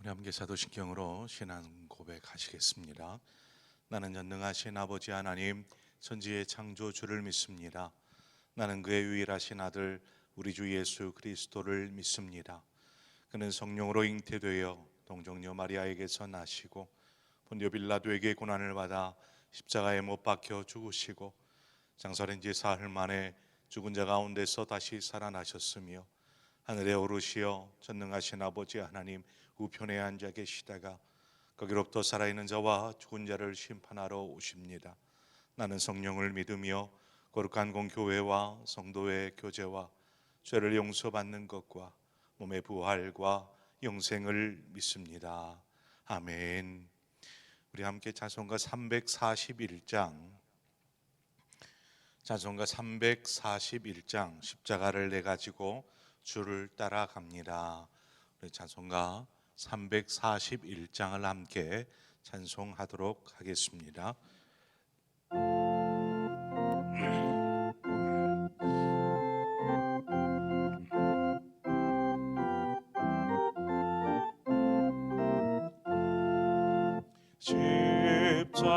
함께 사도신경으로 신앙 고백하시겠습니다. 나는 전능하신 아버지 하나님 천지의 창조주를 믿습니다. 나는 그의 유일하신 아들 우리 주 예수 그리스도를 믿습니다. 그는 성령으로 잉태되어 동정녀 마리아에게서 나시고 본디오 빌라도에게 고난을 받아 십자가에 못 박혀 죽으시고 장사된 지 사흘 만에 죽은 자 가운데서 다시 살아나셨으며 하늘에 오르시어 전능하신 아버지 하나님 우편에 앉아 계시다가 거기로부터 살아있는 자와 죽은 자를 심판하러 오십니다. 나는 성령을 믿으며 거룩한 공교회와 성도의 교제와 죄를 용서받는 것과 몸의 부활과 영생을 믿습니다. 아멘. 우리 함께 찬송가 341장 십자가를 내 가지고 주를 따라갑니다. 우리 찬송가 341장을 함께 찬송하도록 하겠습니다.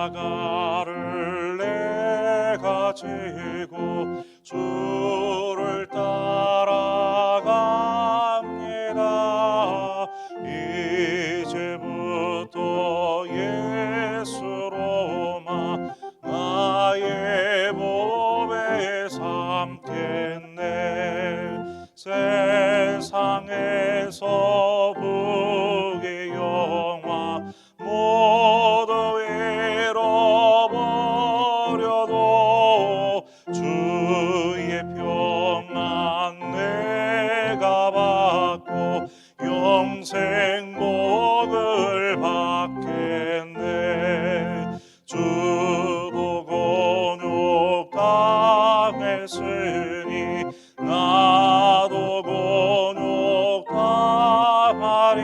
십자가를 내 가지고 주를 따라갑니다. 이제부터 예수로만 나의 보배 삼겠네. 세상에서 부귀 영화 모두 잃어버려도 주의 평안 내가 받고 영생 복을 받겠네. 주도 곤욕 당했으니 나도 곤욕 당하리.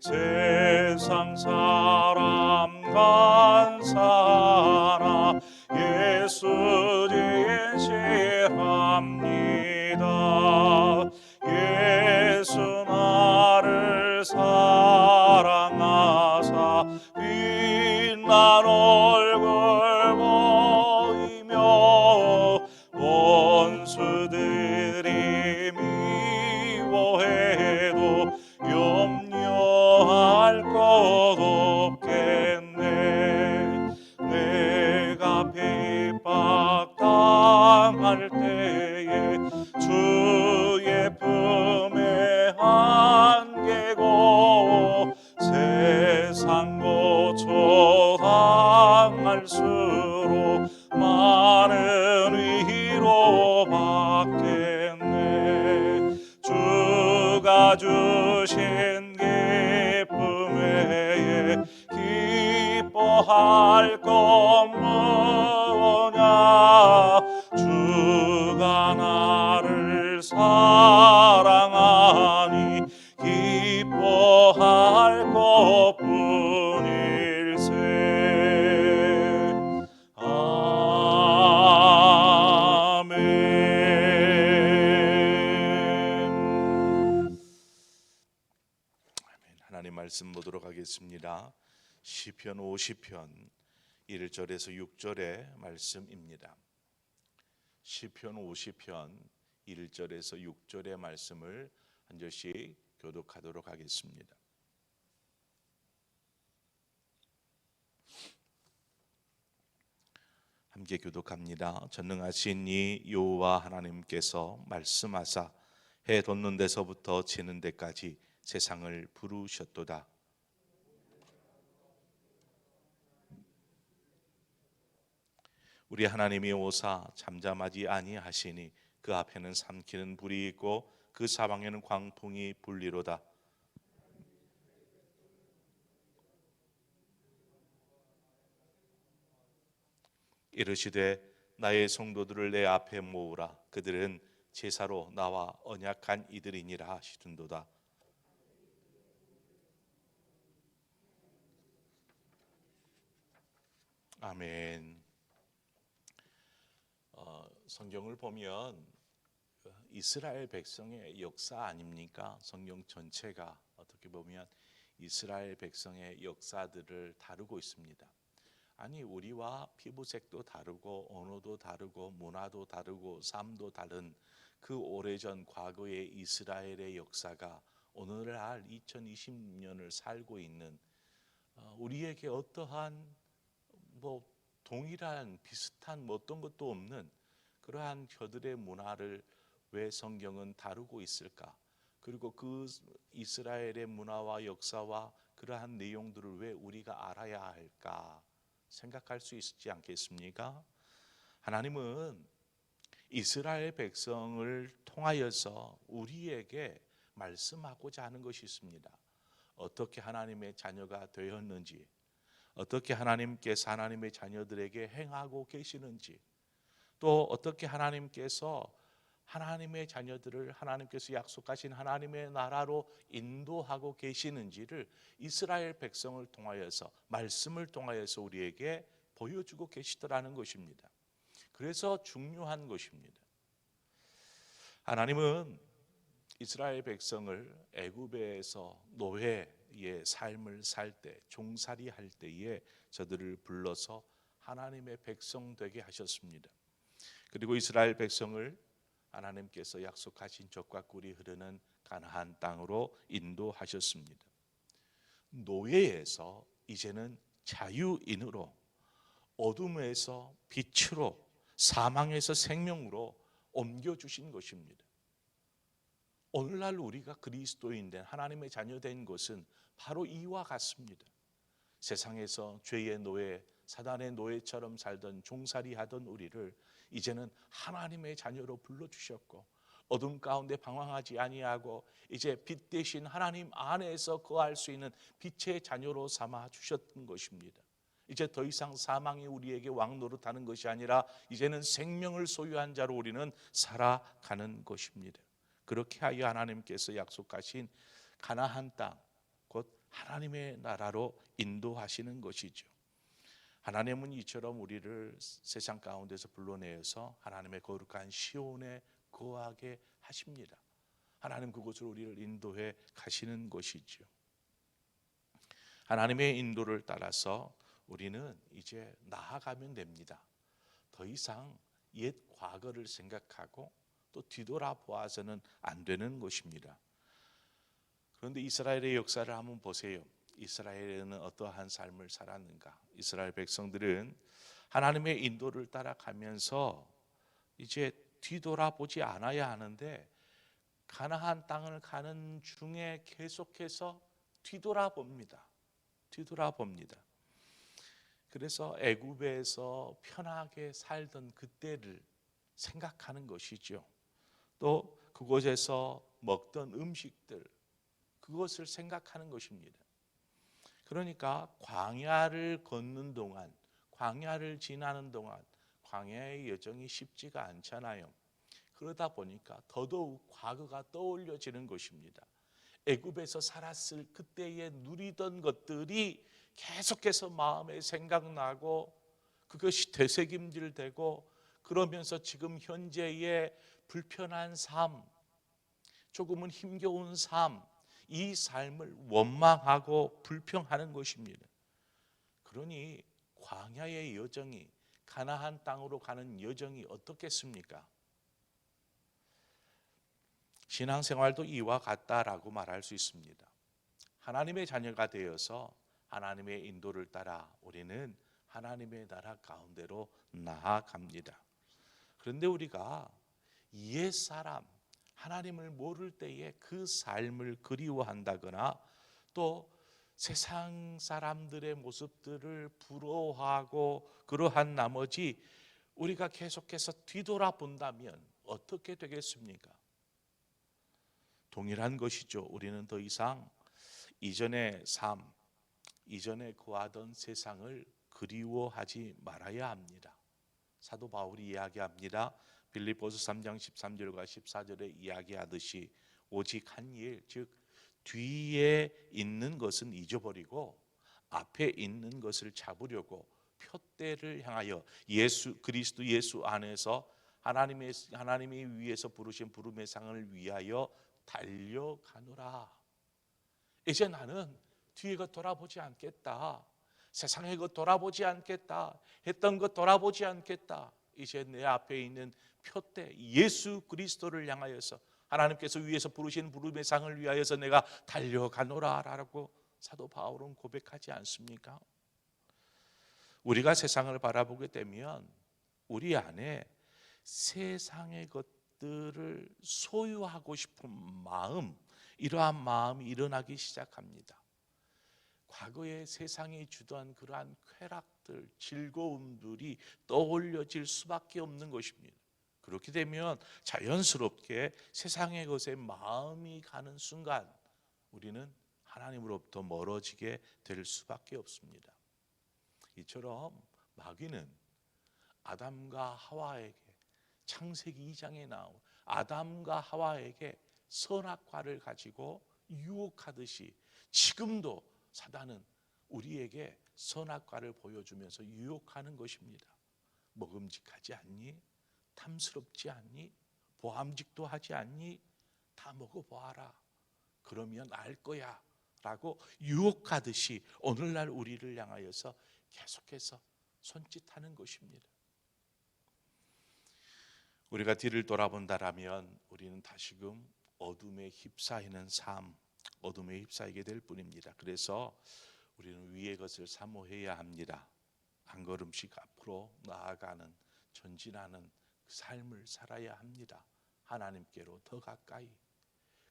세상 사람 간사하나 예수 진실합니다. 예수 나를 사랑하사 빛난 얼굴 보이며 원수들이 미워해도 염려할 것 없겠네. 내가 핍박당할 때에 주의 품에 안기고 세상 고초 당할수록 많은 위로 받겠네. 주가 주신 기쁨 외에 기뻐할 것 뭐냐. 주가 나를 사랑하니 기뻐할 것뿐일세. 하나님 말씀 보도록 하겠습니다. 시편 50편 1절에서 6절의 말씀입니다. 시편 50편 1절에서 6절의 말씀을 한 절씩 교독하도록 하겠습니다. 함께 교독합니다. 전능하신 이 여호와 하나님께서 말씀하사 해 돋는 데서부터 지는 데까지 세상을 부르셨도다. 우리 하나님이 오사 잠잠하지 아니하시니 그 앞에는 삼키는 불이 있고 그 사방에는 광풍이 불리로다. 이르시되 나의 성도들을 내 앞에 모으라. 그들은 제사로 나와 언약한 이들이니라 하시던도다. 아멘. 성경을 보면 이스라엘 백성의 역사 아닙니까? 성경 전체가 어떻게 보면 이스라엘 백성의 역사들을 다루고 있습니다. 아니, 우리와 피부색도 다르고 언어도 다르고 문화도 다르고 삶도 다른 그 오래전 과거의 이스라엘의 역사가 오늘날 2020년을 살고 있는 우리에게 어떠한 뭐 동일한 비슷한 뭐 어떤 것도 없는 그러한 저들의 문화를 왜 성경은 다루고 있을까? 그리고 그 이스라엘의 문화와 역사와 그러한 내용들을 왜 우리가 알아야 할까 생각할 수 있지 않겠습니까? 하나님은 이스라엘 백성을 통하여서 우리에게 말씀하고자 하는 것이 있습니다. 어떻게 하나님의 자녀가 되었는지, 어떻게 하나님께서 하나님의 자녀들에게 행하고 계시는지, 또 어떻게 하나님께서 하나님의 자녀들을 하나님께서 약속하신 하나님의 나라로 인도하고 계시는지를 이스라엘 백성을 통하여서 말씀을 통하여서 우리에게 보여주고 계시더라는 것입니다. 그래서 중요한 것입니다. 하나님은 이스라엘 백성을 애굽에서 노예의 삶을 살 때, 종살이 할 때에 저들을 불러서 하나님의 백성 되게 하셨습니다. 그리고 이스라엘 백성을 하나님께서 약속하신 젖과 꿀이 흐르는 가나안 땅으로 인도하셨습니다. 노예에서 이제는 자유인으로, 어둠에서 빛으로, 사망에서 생명으로 옮겨주신 것입니다. 오늘날 우리가 그리스도인 된 하나님의 자녀 된 것은 바로 이와 같습니다. 세상에서 죄의 노예, 사단의 노예처럼 살던 종살이 하던 우리를 이제는 하나님의 자녀로 불러주셨고, 어둠 가운데 방황하지 아니하고 이제 빛 대신 하나님 안에서 거할 수 있는 빛의 자녀로 삼아 주셨던 것입니다. 이제 더 이상 사망이 우리에게 왕노릇하는 것이 아니라 이제는 생명을 소유한 자로 우리는 살아가는 것입니다. 그렇게 하여 하나님께서 약속하신 가나안 땅, 곧 하나님의 나라로 인도하시는 것이죠. 하나님은 이처럼 우리를 세상 가운데서 불러내어서 하나님의 거룩한 시온에 거하게 하십니다. 하나님 그곳으로 우리를 인도해 가시는 것이죠. 하나님의 인도를 따라서 우리는 이제 나아가면 됩니다. 더 이상 옛 과거를 생각하고 또 뒤돌아보아서는 안 되는 것입니다. 그런데 이스라엘의 역사를 한번 보세요. 이스라엘에는 어떠한 삶을 살았는가? 이스라엘 백성들은 하나님의 인도를 따라가면서 이제 뒤돌아보지 않아야 하는데 가나안 땅을 가는 중에 계속해서 뒤돌아봅니다. 그래서 애굽에서 편하게 살던 그때를 생각하는 것이죠. 또 그곳에서 먹던 음식들, 그것을 생각하는 것입니다. 그러니까 광야를 걷는 동안, 광야를 지나는 동안 광야의 여정이 쉽지가 않잖아요. 그러다 보니까 더더욱 과거가 떠올려지는 것입니다. 애굽에서 살았을 그때에 누리던 것들이 계속해서 마음에 생각나고 그것이 되새김질되고, 그러면서 지금 현재의 불편한 삶, 조금은 힘겨운 삶, 이 삶을 원망하고 불평하는 것입니다. 그러니 광야의 여정이, 가나안 땅으로 가는 여정이 어떻겠습니까? 신앙생활도 이와 같다라고 말할 수 있습니다. 하나님의 자녀가 되어서 하나님의 인도를 따라 우리는 하나님의 나라 가운데로 나아갑니다. 그런데 우리가 옛사람, 하나님을 모를 때에 그 삶을 그리워한다거나 또 세상 사람들의 모습들을 부러워하고 그러한 나머지 우리가 계속해서 뒤돌아본다면 어떻게 되겠습니까? 동일한 것이죠. 우리는 더 이상 이전의 삶, 이전에 거하던 세상을 그리워하지 말아야 합니다. 사도 바울이 이야기합니다. 빌립보서 3장 13절과 14절에 이야기하듯이 오직 한 일, 즉 뒤에 있는 것은 잊어버리고 앞에 있는 것을 잡으려고 표대를 향하여 그리스도 예수 안에서 하나님이 위에서 부르신 부름의 상을 위하여 달려가노라. 이제 나는 뒤에 것 돌아보지 않겠다. 세상의 것 돌아보지 않겠다. 했던 것 돌아보지 않겠다. 이제 내 앞에 있는 표대 예수 그리스도를 향하여서 하나님께서 위에서 부르신 부름의 상을 위하여서 내가 달려가노라 라고 사도 바울은 고백하지 않습니까? 우리가 세상을 바라보게 되면 우리 안에 세상의 것들을 소유하고 싶은 마음, 이러한 마음이 일어나기 시작합니다. 과거에 세상이 주던 그러한 쾌락들, 즐거움들이 떠올려질 수밖에 없는 것입니다. 그렇게 되면 자연스럽게 세상의 것에 마음이 가는 순간 우리는 하나님으로부터 멀어지게 될 수밖에 없습니다. 이처럼 마귀는 아담과 하와에게 창세기 2장에 나온 아담과 하와에게 선악과를 가지고 유혹하듯이 지금도 사단은 우리에게 선악과를 보여주면서 유혹하는 것입니다. 먹음직하지 않니? 탐스럽지 않니? 보암직도 하지 않니? 다 먹어보아라. 그러면 알 거야 라고 유혹하듯이 오늘날 우리를 향하여서 계속해서 손짓하는 것입니다. 우리가 뒤를 돌아본다라면 우리는 다시금 어둠에 휩싸이는 삶, 어둠에 휩싸이게 될 뿐입니다. 그래서 우리는 위의 것을 사모해야 합니다. 한 걸음씩 앞으로 나아가는, 전진하는 그 삶을 살아야 합니다. 하나님께로 더 가까이.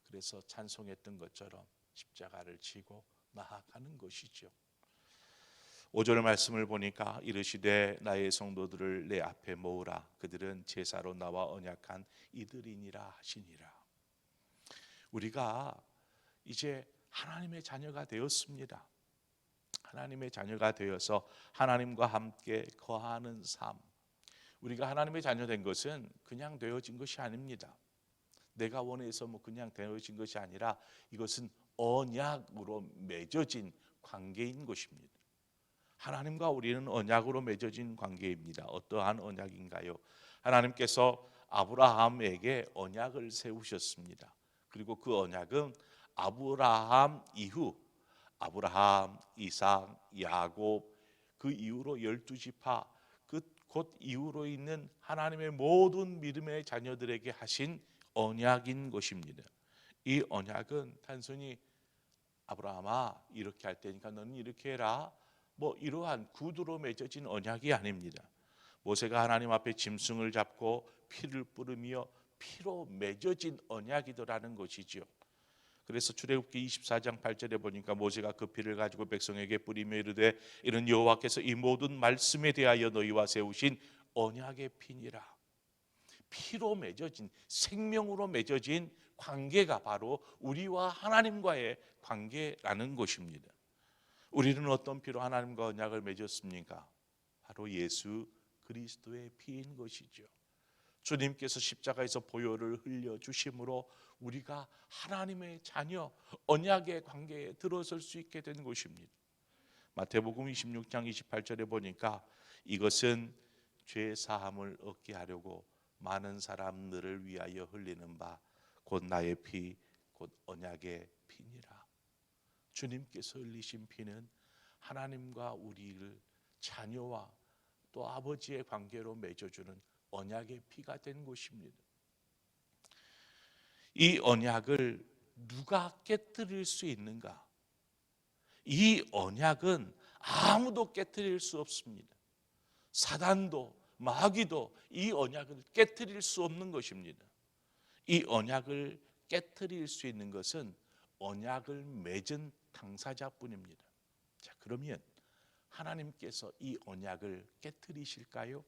그래서 찬송했던 것처럼 십자가를 지고 나아가는 것이죠. 5절 말씀을 보니까 이르시되 나의 성도들을 내 앞에 모으라. 그들은 제사로 나와 언약한 이들이니라 하시니라. 우리가 이제 하나님의 자녀가 되었습니다. 하나님의 자녀가 되어서 하나님과 함께 거하는 삶. 우리가 하나님의 자녀 된 것은 그냥 되어진 것이 아닙니다. 내가 원해서 그냥 되어진 것이 아니라 이것은 언약으로 맺어진 관계인 것입니다. 하나님과 우리는 언약으로 맺어진 관계입니다. 어떠한 언약인가요? 하나님께서 아브라함에게 언약을 세우셨습니다. 그리고 그 언약은 아브라함 이후 아브라함, 이삭, 야곱 그 이후로 12지파 곧 이후로 있는 하나님의 모든 믿음의 자녀들에게 하신 언약인 것입니다. 이 언약은 단순히 아브라함아 이렇게 할 테니까 너는 이렇게 해라 이러한 구두로 맺어진 언약이 아닙니다. 모세가 하나님 앞에 짐승을 잡고 피를 뿌리며 피로 맺어진 언약이더라는 것이죠. 그래서 출애굽기 24장 8절에 보니까 모세가 그 피를 가지고 백성에게 뿌리며 이르되 이는 여호와께서 이 모든 말씀에 대하여 너희와 세우신 언약의 피니라. 피로 맺어진, 생명으로 맺어진 관계가 바로 우리와 하나님과의 관계라는 것입니다. 우리는 어떤 피로 하나님과 언약을 맺었습니까? 바로 예수 그리스도의 피인 것이죠. 주님께서 십자가에서 보혈을 흘려주심으로 우리가 하나님의 자녀, 언약의 관계에 들어설 수 있게 된 것입니다. 마태복음 26장 28절에 보니까 이것은 죄 사함을 얻게 하려고 많은 사람들을 위하여 흘리는 바 곧 나의 피, 곧 언약의 피니라. 주님께서 흘리신 피는 하나님과 우리를 자녀와 또 아버지의 관계로 맺어주는 언약의 피가 된 것입니다. 이 언약을 누가 깨뜨릴 수 있는가? 이 언약은 아무도 깨뜨릴 수 없습니다. 사단도 마귀도 이 언약을 깨뜨릴 수 없는 것입니다. 이 언약을 깨뜨릴 수 있는 것은 언약을 맺은 당사자뿐입니다. 자, 그러면 하나님께서 이 언약을 깨뜨리실까요?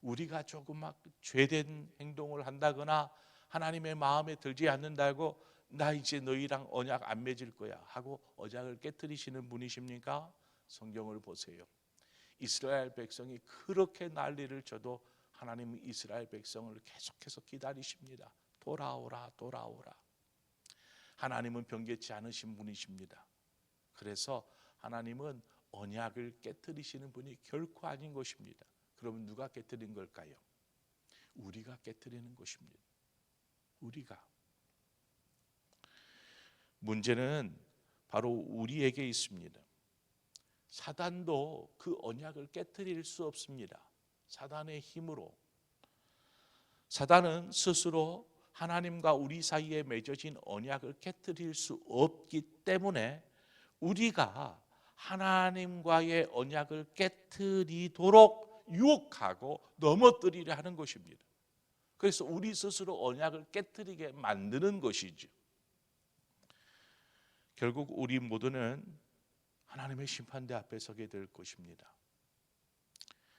우리가 조그맣 죄된 행동을 한다거나 하나님의 마음에 들지 않는다고 나 이제 너희랑 언약 안 맺을 거야 하고 언약을 깨뜨리시는 분이십니까? 성경을 보세요. 이스라엘 백성이 그렇게 난리를 쳐도 하나님은 이스라엘 백성을 계속해서 기다리십니다. 돌아오라 돌아오라. 하나님은 변개치 않으신 분이십니다. 그래서 하나님은 언약을 깨뜨리시는 분이 결코 아닌 것입니다. 그러면 누가 깨뜨린 걸까요? 우리가 깨뜨리는 것입니다. 우리가. 문제는 바로 우리에게 있습니다. 사단도 그 언약을 깨트릴 수 없습니다. 사단의 힘으로. 사단은 스스로 하나님과 우리 사이에 맺어진 언약을 깨트릴 수 없기 때문에 우리가 하나님과의 언약을 깨트리도록 유혹하고 넘어뜨리려 하는 것입니다. 그래서 우리 스스로 언약을 깨트리게 만드는 것이죠. 결국 우리 모두는 하나님의 심판대 앞에 서게 될 것입니다.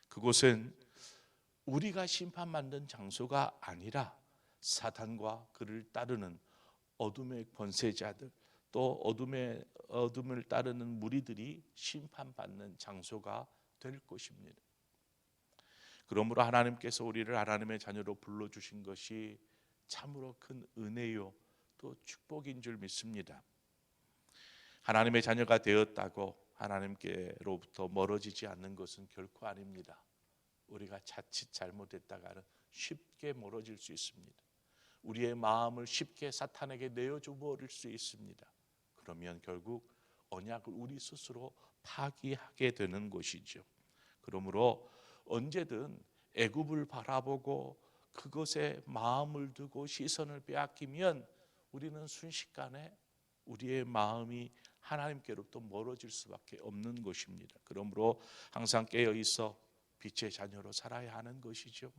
그곳은 우리가 심판받는 장소가 아니라 사탄과 그를 따르는 어둠의 권세자들, 또 어둠을 따르는 무리들이 심판받는 장소가 될 것입니다. 그러므로 하나님께서 우리를 하나님의 자녀로 불러주신 것이 참으로 큰 은혜요 또 축복인 줄 믿습니다. 하나님의 자녀가 되었다고 하나님께로부터 멀어지지 않는 것은 결코 아닙니다. 우리가 자칫 잘못했다가는 쉽게 멀어질 수 있습니다. 우리의 마음을 쉽게 사탄에게 내어줘 버릴 수 있습니다. 그러면 결국 언약을 우리 스스로 파기하게 되는 것이죠. 그러므로 언제든 애굽을 바라보고 그것에 마음을 두고 시선을 빼앗기면 우리는 순식간에 우리의 마음이 하나님께로부터 멀어질 수밖에 없는 것입니다. 그러므로 항상 깨어 있어 빛의 자녀로 살아야 하는 것이죠.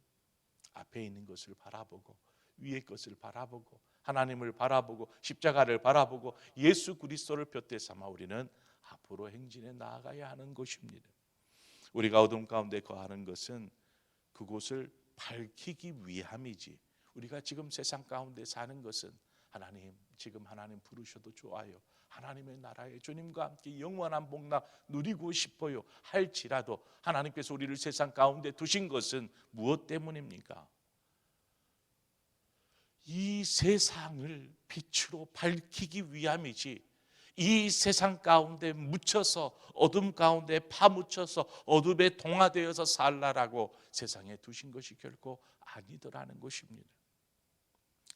앞에 있는 것을 바라보고 위의 것을 바라보고 하나님을 바라보고 십자가를 바라보고 예수 그리스도를 푯대 삼아 우리는 앞으로 행진해 나아가야 하는 것입니다. 우리가 어둠 가운데 거하는 것은 그곳을 밝히기 위함이지, 우리가 지금 세상 가운데 사는 것은 하나님, 지금 하나님 부르셔도 좋아요, 하나님의 나라에 주님과 함께 영원한 복락 누리고 싶어요 할지라도 하나님께서 우리를 세상 가운데 두신 것은 무엇 때문입니까? 이 세상을 빛으로 밝히기 위함이지, 이 세상 가운데 묻혀서 어둠 가운데 파묻혀서 어둠에 동화되어서 살라라고 세상에 두신 것이 결코 아니더라는 것입니다.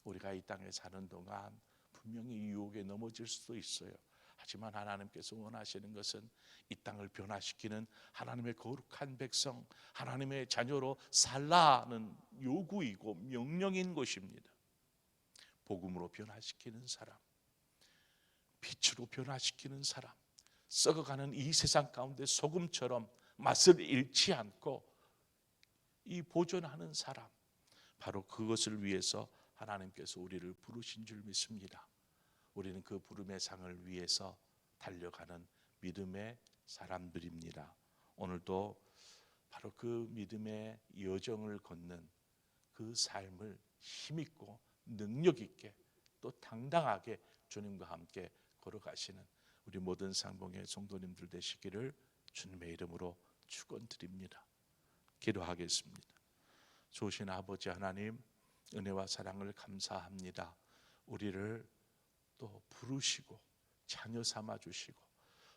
우리가 이 땅에 사는 동안 분명히 유혹에 넘어질 수도 있어요. 하지만 하나님께서 원하시는 것은 이 땅을 변화시키는 하나님의 거룩한 백성, 하나님의 자녀로 살라는 요구이고 명령인 것입니다. 복음으로 변화시키는 사람, 빛으로 변화시키는 사람, 썩어가는 이 세상 가운데 소금처럼 맛을 잃지 않고 이 보존하는 사람, 바로 그것을 위해서 하나님께서 우리를 부르신 줄 믿습니다. 우리는 그 부름의 상을 위해서 달려가는 믿음의 사람들입니다. 오늘도 바로 그 믿음의 여정을 걷는 그 삶을 힘있고 능력 있게 또 당당하게 주님과 함께 걸어가시는 우리 모든 상봉의 성도님들 되시기를 주님의 이름으로 축원드립니다. 기도하겠습니다. 좋으신 아버지 하나님, 은혜와 사랑을 감사합니다. 우리를 또 부르시고 자녀 삼아 주시고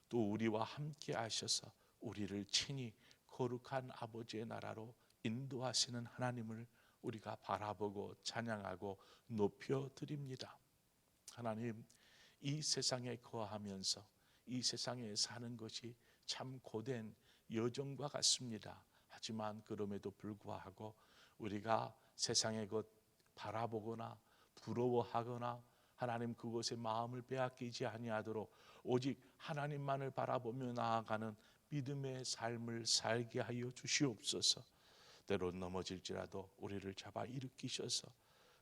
또 우리와 함께 하셔서 우리를 친히 거룩한 아버지의 나라로 인도하시는 하나님을 우리가 바라보고 찬양하고 높여드립니다. 하나님, 이 세상에 거하면서 이 세상에 사는 것이 참 고된 여정과 같습니다. 하지만 그럼에도 불구하고 우리가 세상의 것 바라보거나 부러워하거나 하나님 그것에 마음을 빼앗기지 아니하도록 오직 하나님만을 바라보며 나아가는 믿음의 삶을 살게 하여 주시옵소서. 때론 넘어질지라도 우리를 잡아 일으키셔서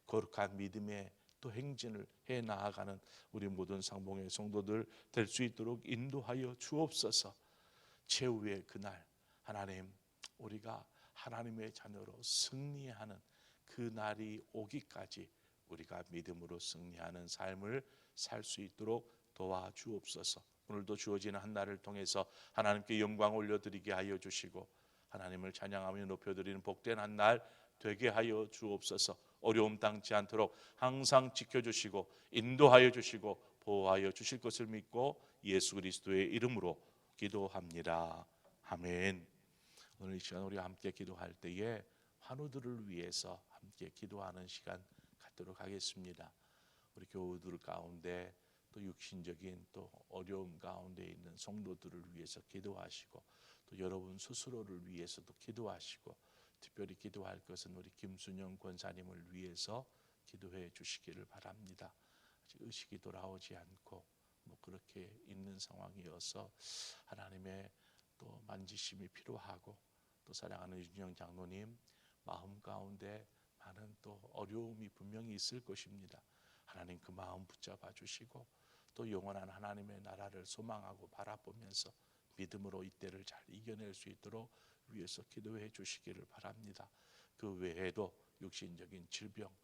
거룩한 믿음의 또 행진을 해 나아가는 우리 모든 상봉의 성도들 될 수 있도록 인도하여 주옵소서. 최후의 그날 하나님, 우리가 하나님의 자녀로 승리하는 그 날이 오기까지 우리가 믿음으로 승리하는 삶을 살 수 있도록 도와주옵소서. 오늘도 주어지는 한 날을 통해서 하나님께 영광 올려드리게 하여 주시고 하나님을 찬양하며 높여드리는 복된 한 날 되게 하여 주옵소서. 어려움 당치 않도록 항상 지켜주시고 인도하여 주시고 보호하여 주실 것을 믿고 예수 그리스도의 이름으로 기도합니다. 아멘. 오늘 이 시간 우리가 함께 기도할 때에 환우들을 위해서 함께 기도하는 시간 갖도록 하겠습니다. 우리 교우들 가운데 또 육신적인 또 어려움 가운데 있는 성도들을 위해서 기도하시고 또 여러분 스스로를 위해서도 기도하시고 특별히 기도할 것은 우리 김순영 권사님을 위해서 기도해 주시기를 바랍니다. 아직 의식이 돌아오지 않고 뭐 그렇게 있는 상황이어서 하나님의 또 만지심이 필요하고 또 사랑하는 윤영 장로님 마음 가운데 많은 또 어려움이 분명히 있을 것입니다. 하나님 그 마음 붙잡아 주시고 또 영원한 하나님의 나라를 소망하고 바라보면서 믿음으로 이때를 잘 이겨낼 수 있도록 위해서 기도해 주시기를 바랍니다. 그 외에도 육신적인 질병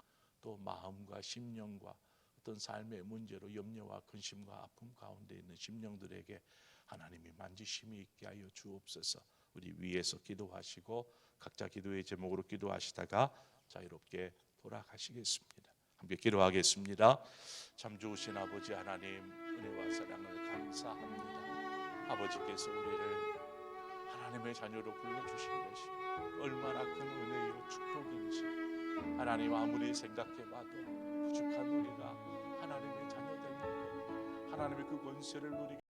또 마음과 심령과 어떤 삶의 문제로 염려와 근심과 아픔 가운데 있는 심령들에게 하나님이 만지심이 있게 하여 주옵소서. 우리 위에서 기도하시고 각자 기도의 제목으로 기도하시다가 자유롭게 돌아가시겠습니다. 함께 기도하겠습니다. 참 좋으신 아버지 하나님 은혜와 사랑을 감사합니다. 아버지께서 우리를 하나님의 자녀로 불러주신 것이 얼마나 큰 은혜요 축복인지 하나님 아무리 생각해봐도 부족한 우리가 하나님의 자녀 되는 것 하나님의 그 권세를 누리게